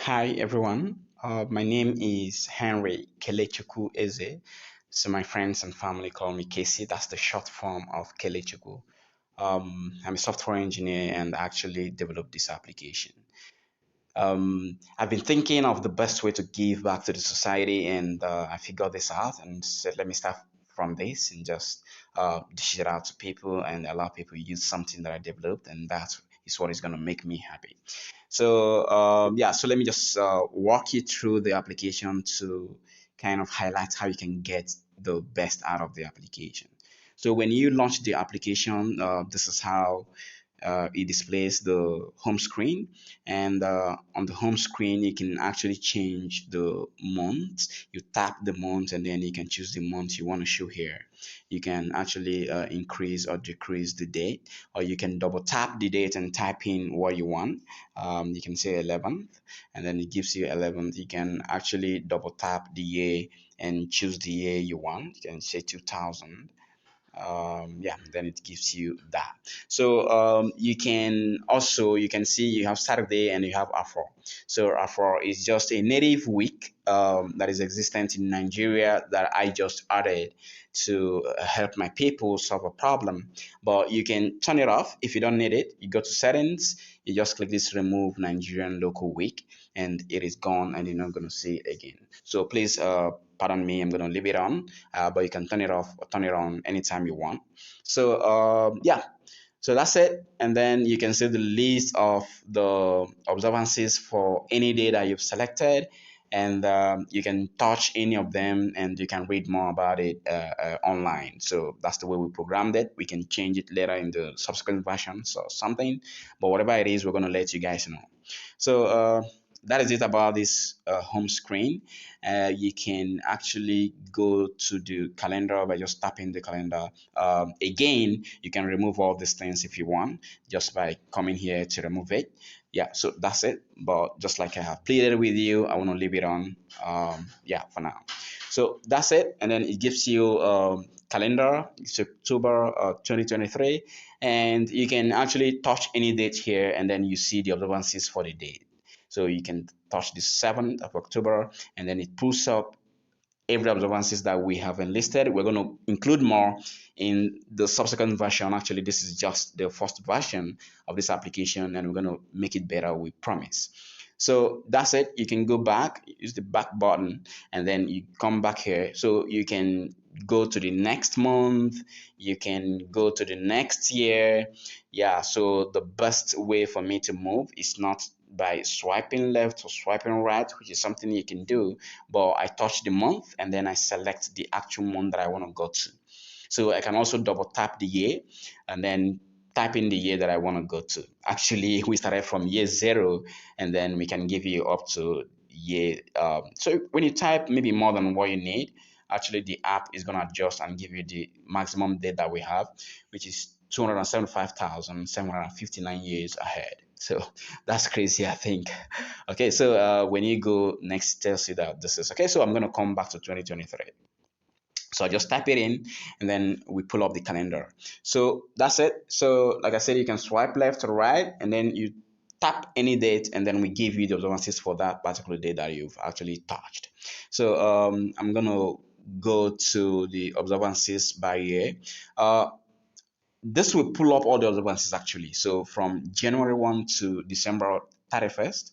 Hi everyone, my name is Henry Kelechuku Eze. So my friends and family call me Casey. That's the short form of Kelechuku. I'm a software engineer and actually developed this application. I've been thinking of the best way to give back to the society, and I figured this out and said, let me start from this and just dish it out to people and allow people to use something that I developed, and that is what is going to make me happy. So yeah, so let me just walk you through the application to kind of highlight how you can get the best out of the application. So when you launch the application, this is how it displays the home screen, and on the home screen you can actually change the month. You tap the month and then you can choose the month you want to show here. You can actually increase or decrease the date, or you can double tap the date and type in what you want. You can say 11th and then it gives you 11th. You can actually double tap the year and choose the year you want. You can say 2000. Yeah, then it gives you that. So you can see you have Saturday and you have Afro. So Afro is just a native week that is existent in Nigeria that I just added to help my people solve a problem. But you can turn it off if you don't need it. You go to settings, you just click this remove Nigerian local week, and it is gone and you're not going to see it again. So please pardon me, I'm going to leave it on, but you can turn it off or turn it on anytime you want. So yeah, so that's it. And then you can see the list of the observances for any day that you've selected, and you can touch any of them and you can read more about it online. So that's the way we programmed it. We can change it later in the subsequent versions or something, but whatever it is, we're going to let you guys know. So that is it about this home screen. You can actually go to the calendar by just tapping the calendar. Again, you can remove all these things if you want, just by coming here to remove it. Yeah, so that's it. But just like I have pleaded with you, I want to leave it on. Yeah, for now. So that's it. And then it gives you calendar. It's October 2023. And you can actually touch any date here, and then you see the observances for the date. So you can touch the 7th of October, and then it pulls up every observances that we have enlisted. We're going to include more in the subsequent version. Actually, this is just the first version of this application, and we're going to make it better, we promise. So that's it. You can go back, use the back button, and then you come back here. So you can go to the next month, you can go to the next year. Yeah, so the best way for me to move is not by swiping left or swiping right, which is something you can do, but I touch the month and then I select the actual month that I want to go to. So I can also double tap the year and then type in the year that I want to go to. Actually, we started from year 0, and then we can give you up to year. So when you type maybe more than what you need, actually the app is going to adjust and give you the maximum date that we have, which is 275,759 years ahead. So that's crazy, I think. Okay, so when you go next, tells you that this is okay. So I'm going to come back to 2023. So I just type it in and then we pull up the calendar. So that's it. So like I said, you can swipe left or right and then you tap any date and then we give you the observances for that particular date that you've actually touched. So I'm going to go to the observances by year. This will pull up all the observances actually. So from January 1 to December 31st.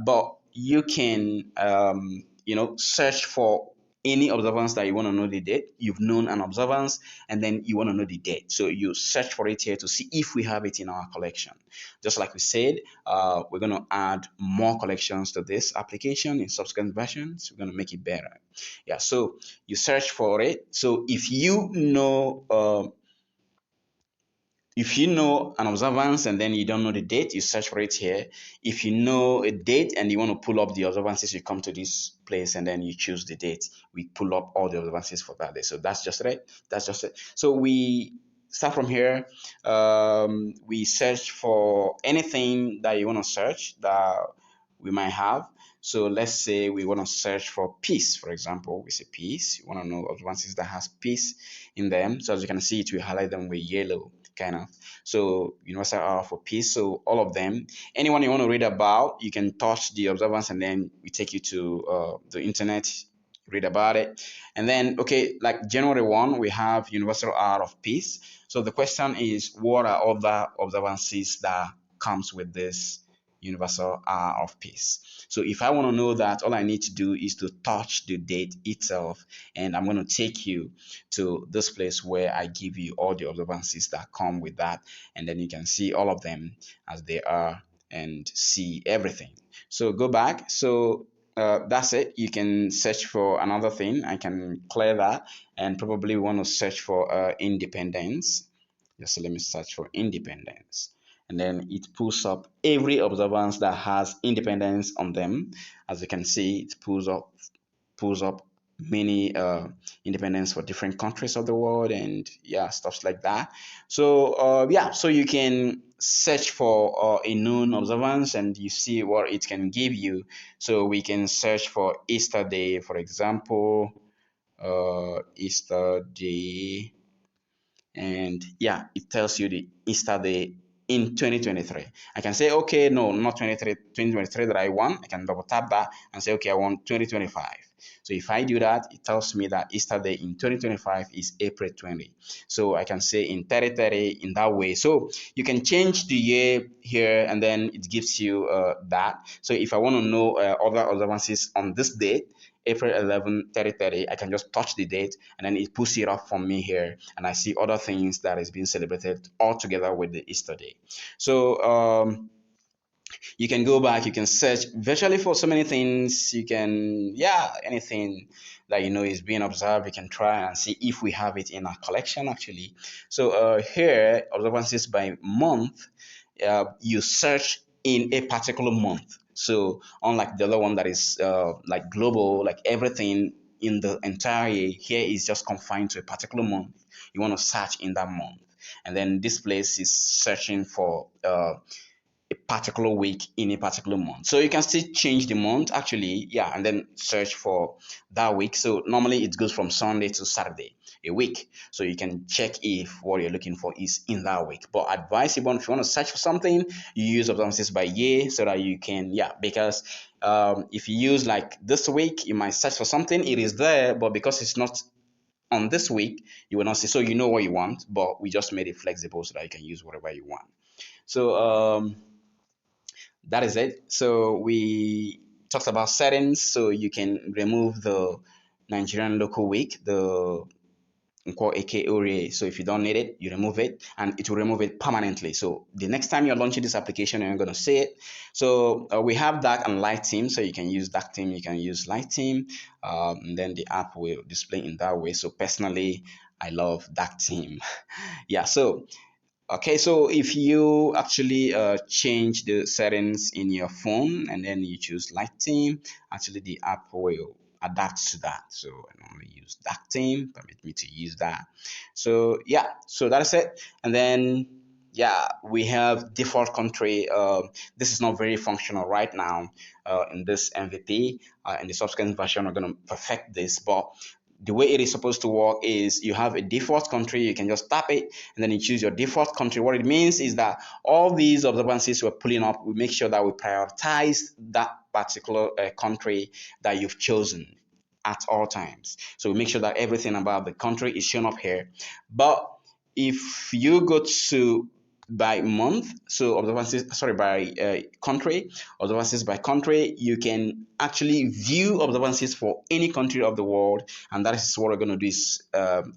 But you can, search for any observance that you want to know the date. You've known an observance and then you want to know the date. So you search for it here to see if we have it in our collection. Just like we said, we're going to add more collections to this application in subsequent versions. We're going to make it better. Yeah, so you search for it. So if you know an observance and then you don't know the date, you search for it here. If you know a date and you want to pull up the observances, you come to this place and then you choose the date. We pull up all the observances for that day. So that's just it. That's just it. So we start from here. We search for anything that you want to search that we might have. So let's say we want to search for peace, for example. We say peace. You want to know observances that has peace in them. So as you can see, it will highlight them with yellow. kind of. So universal hour for peace. So all of them. Anyone you want to read about, you can touch the observance, and then we take you to the internet, read about it. And then, okay, like January 1, we have universal hour of peace. So the question is, what are other observances that comes with this universal hour of peace? So if I want to know that, all I need to do is to touch the date itself, and I'm going to take you to this place where I give you all the observances that come with that, and then you can see all of them as they are and see everything. So go back. So that's it. You can search for another thing. I can clear that, and probably want to search for independence. Just let me search for independence, and then it pulls up every observance that has independence on them. As you can see, it pulls up many independence for different countries of the world, and yeah, stuff like that. So yeah, so you can search for a known observance, and you see what it can give you. So we can search for Easter Day, for example. Easter Day, and yeah, it tells you the Easter day in 2023. I can say, okay, no, not 2023 that I want. I can double tap that and say, okay, I want 2025. So if I do that, it tells me that Easter day in 2025 is April 20. So I can say in 3030 in that way. So you can change the year here, and then it gives you that. So if I want to know other observances on this date, April 11, 3030, I can just touch the date, and then it pulls it up from me here, and I see other things that is being celebrated all together with the Easter day. So you can go back, you can search virtually for so many things. You can, yeah, anything that you know is being observed, you can try and see if we have it in our collection actually. So here, observances by month, you search in a particular month. So unlike the other one that is like global, like everything in the entire year, here is just confined to a particular month. You want to search in that month, and then this place is searching for a particular week in a particular month. So you can still change the month actually, yeah, and then search for that week. So normally it goes from Sunday to Saturday, a week. So you can check if what you're looking for is in that week. But advisable, if you want to search for something, you use observances by year so that you can, yeah, because if you use like this week, you might search for something, it is there, but because it's not on this week, you will not see. So you know what you want, but we just made it flexible so that you can use whatever you want. So that is it. So we talked about settings. So you can remove the Nigerian local week, the Nkwo Eke Ore. So if you don't need it, you remove it, and it will remove it permanently. So the next time you're launching this application, you're going to see it. So we have dark and light theme. So you can use dark theme, you can use light theme, and then the app will display in that way. So personally, I love dark theme. Yeah. So okay, so if you actually change the settings in your phone and then you choose light theme, actually the app will adapt to that. So I normally use dark theme, permit me to use that. So yeah, so that's it. And then yeah, we have default country. This is not very functional right now in this MVP. In the subsequent version, we're going to perfect this, but the way it is supposed to work is you have a default country, you can just tap it and then you choose your default country. What it means is that all these observances we're pulling up, we make sure that we prioritize that particular country that you've chosen at all times. So we make sure that everything about the country is shown up here. But if you go to by month, so observances, sorry, by country, observances by country, you can actually view observances for any country of the world, and that is what we're going to do is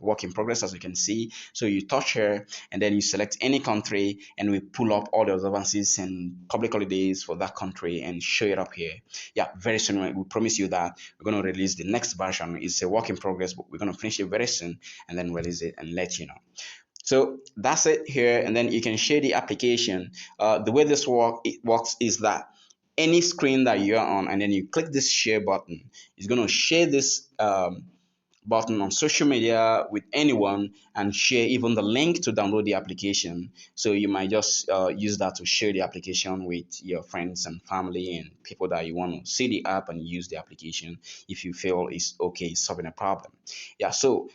work in progress, as you can see. So you touch here and then you select any country, and we pull up all the observances and public holidays for that country and show it up here. Yeah, very soon we promise you that we're going to release the next version. It's a work in progress, but we're going to finish it very soon and then release it and let you know. So that's it here, and then you can share the application. The way this works is that any screen that you're on, and then you click this share button, it's going to share this button on social media with anyone and share even the link to download the application. So you might just use that to share the application with your friends and family and people that you want to see the app and use the application if you feel it's okay solving a problem. Yeah, so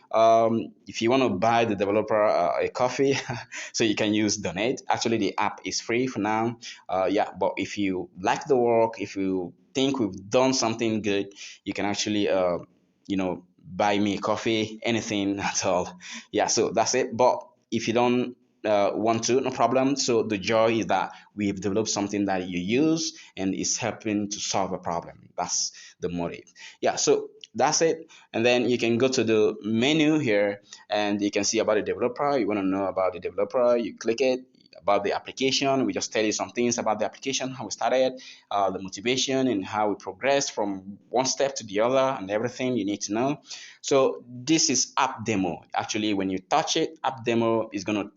if you want to buy the developer a coffee, so you can use Donate. Actually, the app is free for now. Yeah, but if you like the work, if you think we've done something good, you can actually buy me a coffee, anything at all. Yeah, so that's it. But if you don't want to, no problem. So the joy is that we've developed something that you use and is helping to solve a problem. That's the motive. Yeah, so that's it. And then you can go to the menu here and you can see about the developer. You want to know about the developer, you click it. About the application, we just tell you some things about the application, how we started, the motivation, and how we progressed from one step to the other, and everything you need to know. So this is app demo. Actually, when you touch it, app demo is going to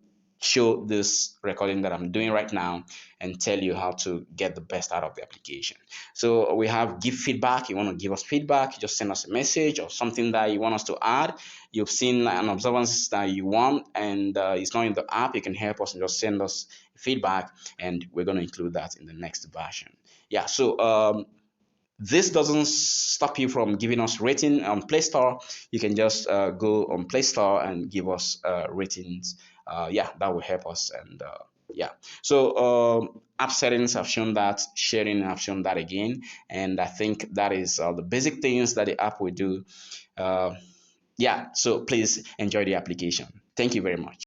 show this recording that I'm doing right now and tell you how to get the best out of the application. So we have give feedback. You want to give us feedback, just send us a message or something that you want us to add. You've seen an observance that you want and it's not in the app. You can help us and just send us feedback and we're going to include that in the next version. Yeah, so this doesn't stop you from giving us rating on Play Store. You can just go on Play Store and give us ratings. Yeah, that will help us. And yeah, so app settings have shown that, sharing have shown that again. And I think that is the basic things that the app will do. Yeah, so please enjoy the application. Thank you very much.